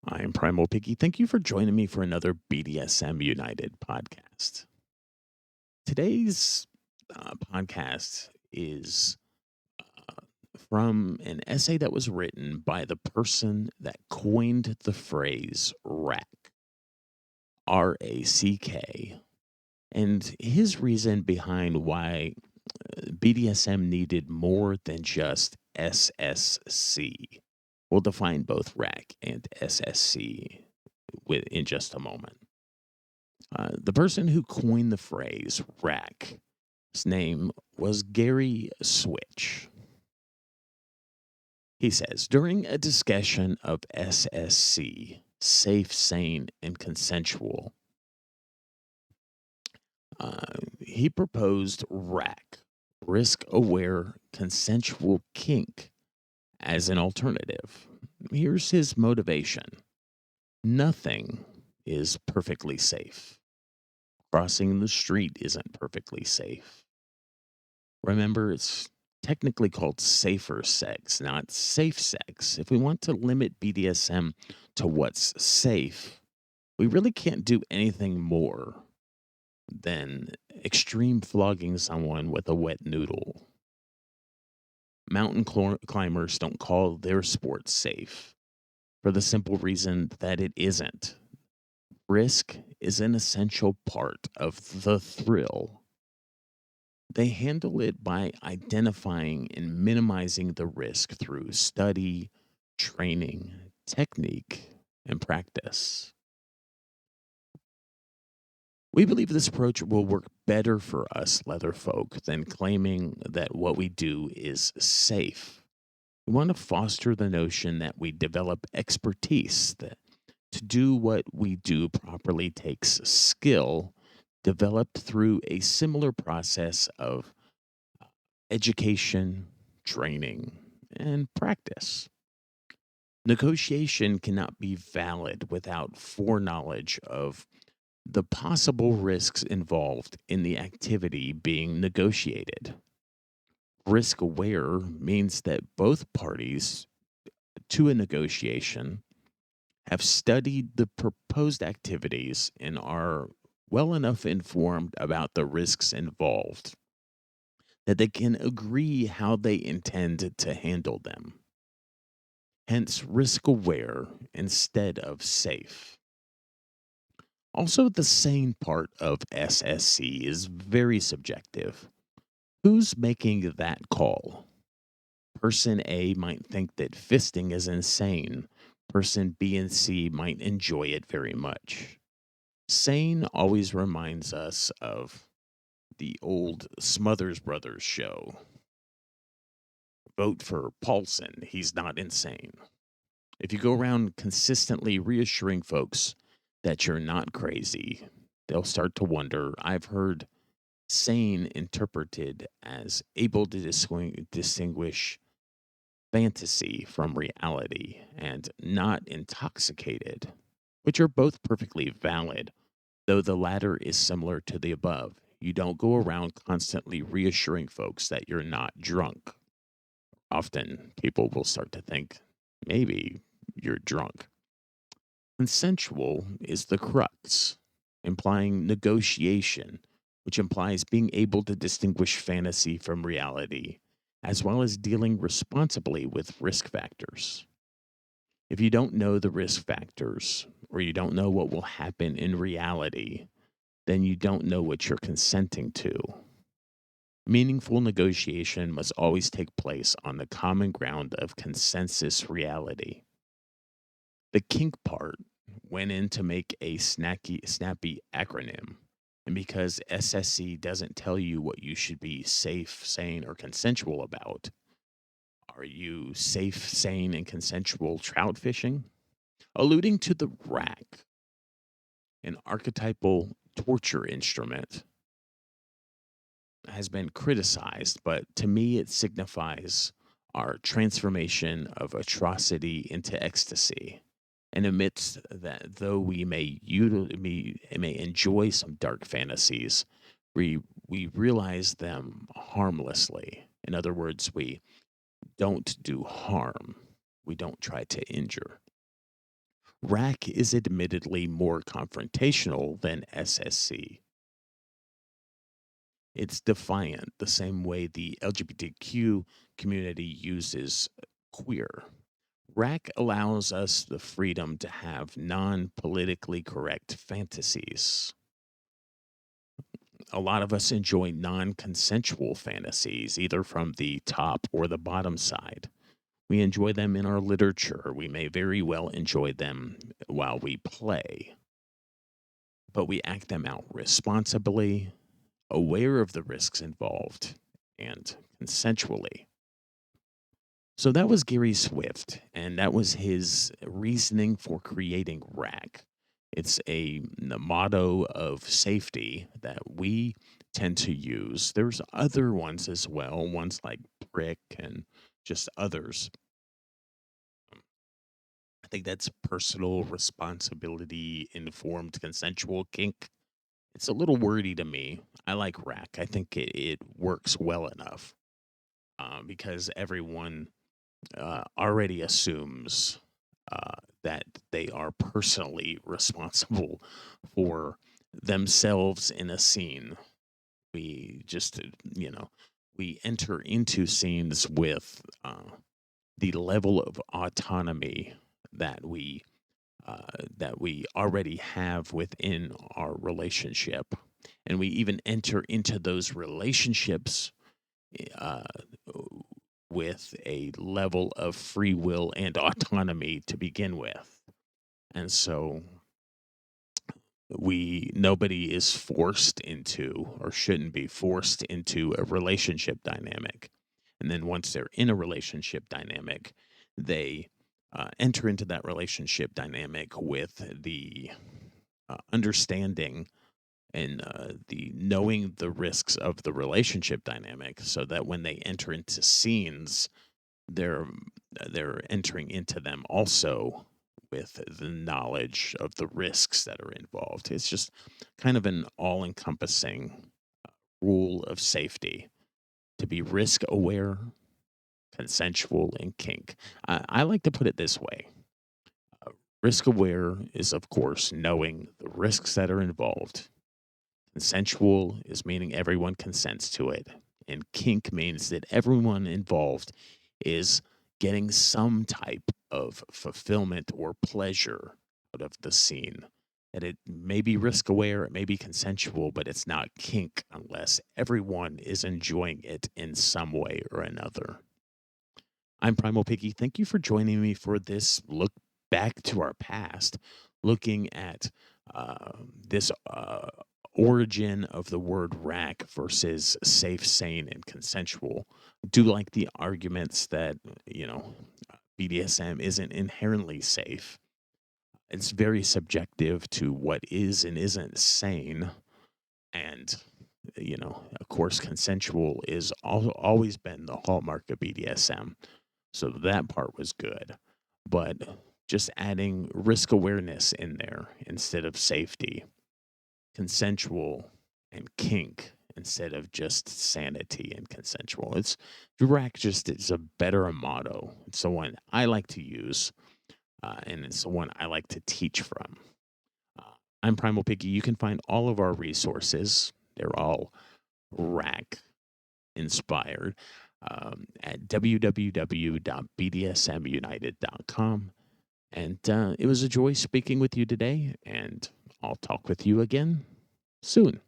I am Primal Piggy. Thank you for joining me for another BDSM United podcast. Today's podcast is from an essay that was written by the person that coined the phrase rack, RACK, and his reason behind why BDSM needed more than just SSC. We'll define both rack and SSC in just a moment. The person who coined the phrase rack, his name was Gary Switch. He says, during a discussion of SSC, safe, sane, and consensual, he proposed rack, risk aware, consensual kink, as an alternative. Here's his motivation: nothing is perfectly safe. Crossing the street isn't perfectly safe. Remember, it's technically called safer sex, not safe sex. If we want to limit BDSM to what's safe, we really can't do anything more than extreme flogging someone with a wet noodle. Mountain climbers don't call their sport safe for the simple reason that it isn't. Risk is an essential part of the thrill. They handle it by identifying and minimizing the risk through study, training, technique, and practice. We believe this approach will work better for us leather folk than claiming that what we do is safe. We want to foster the notion that we develop expertise, that to do what we do properly takes skill developed through a similar process of education, training, and practice. Negotiation cannot be valid without foreknowledge of the possible risks involved in the activity being negotiated. Risk aware means that both parties to a negotiation have studied the proposed activities and are well enough informed about the risks involved that they can agree how they intend to handle them. Hence, risk aware instead of safe. Also, the sane part of SSC is very subjective. Who's making that call? Person A might think that fisting is insane. Person B and C might enjoy it very much. Sane always reminds us of the old Smothers Brothers show. Vote for Paulson. He's not insane. If you go around consistently reassuring folks that you're not crazy, they'll start to wonder. I've heard sane interpreted as able to distinguish fantasy from reality and not intoxicated, which are both perfectly valid, though the latter is similar to the above. You don't go around constantly reassuring folks that you're not drunk. Often people will start to think maybe you're drunk. Consensual is the crux, implying negotiation, which implies being able to distinguish fantasy from reality, as well as dealing responsibly with risk factors. If you don't know the risk factors, or you don't know what will happen in reality, then you don't know what you're consenting to. Meaningful negotiation must always take place on the common ground of consensus reality. The kink part went in to make a snappy acronym. And because SSC doesn't tell you what you should be safe, sane, or consensual about, are you safe, sane, and consensual trout fishing? Alluding to the rack, an archetypal torture instrument, has been criticized, but to me it signifies our transformation of atrocity into ecstasy. And amidst that, though we may enjoy some dark fantasies, we realize them harmlessly. In other words, we don't do harm. We don't try to injure. RAC is admittedly more confrontational than SSC. It's defiant, the same way the LGBTQ community uses queer. RAC allows us the freedom to have non politically correct fantasies. A lot of us enjoy non consensual fantasies, either from the top or the bottom side. We enjoy them in our literature. We may very well enjoy them while we play, but we act them out responsibly, aware of the risks involved, and consensually. So that was Gary Swift, and that was his reasoning for creating RAC. It's a motto of safety that we tend to use. There's other ones as well, ones like prick and just others. I think that's personal responsibility informed consensual kink. It's a little wordy to me. I like RAC. I think it works well enough because everyone already assumes that they are personally responsible for themselves in a scene. We just, we enter into scenes with the level of autonomy that we that we already have within our relationship, and we even enter into those relationships uh, with a level of free will and autonomy to begin with. And so we nobody is forced into or shouldn't be forced into a relationship dynamic. And then once they're in a relationship dynamic, they enter into that relationship dynamic with the understanding and the knowing the risks of the relationship dynamic, so that when they enter into scenes, they're they're entering into them also with the knowledge of the risks that are involved. It's just kind of an all-encompassing rule of safety to be risk aware, consensual, and kink. I like to put it this way: risk aware is, of course, knowing the risks that are involved. Consensual is meaning everyone consents to it. And kink means that everyone involved is getting some type of fulfillment or pleasure out of the scene. That it may be risk aware, it may be consensual, but it's not kink unless everyone is enjoying it in some way or another. I'm Primal Piggy. Thank you for joining me for this look back to our past, looking at this origin of the word rack versus safe, sane, and consensual. Do like the arguments that, BDSM isn't inherently safe. It's very subjective to what is and isn't sane. And, of course, consensual is always been the hallmark of BDSM. So that part was good. But just adding risk awareness in there instead of safety, consensual and kink instead of just sanity and consensual. It's direct, just it's a better motto. It's the one I like to use, and it's the one I like to teach from. Uh, I'm Primal Piggy. You can find all of our resources. They're all rack inspired at www.bdsmunited.com. And it was a joy speaking with you today, and I'll talk with you again soon.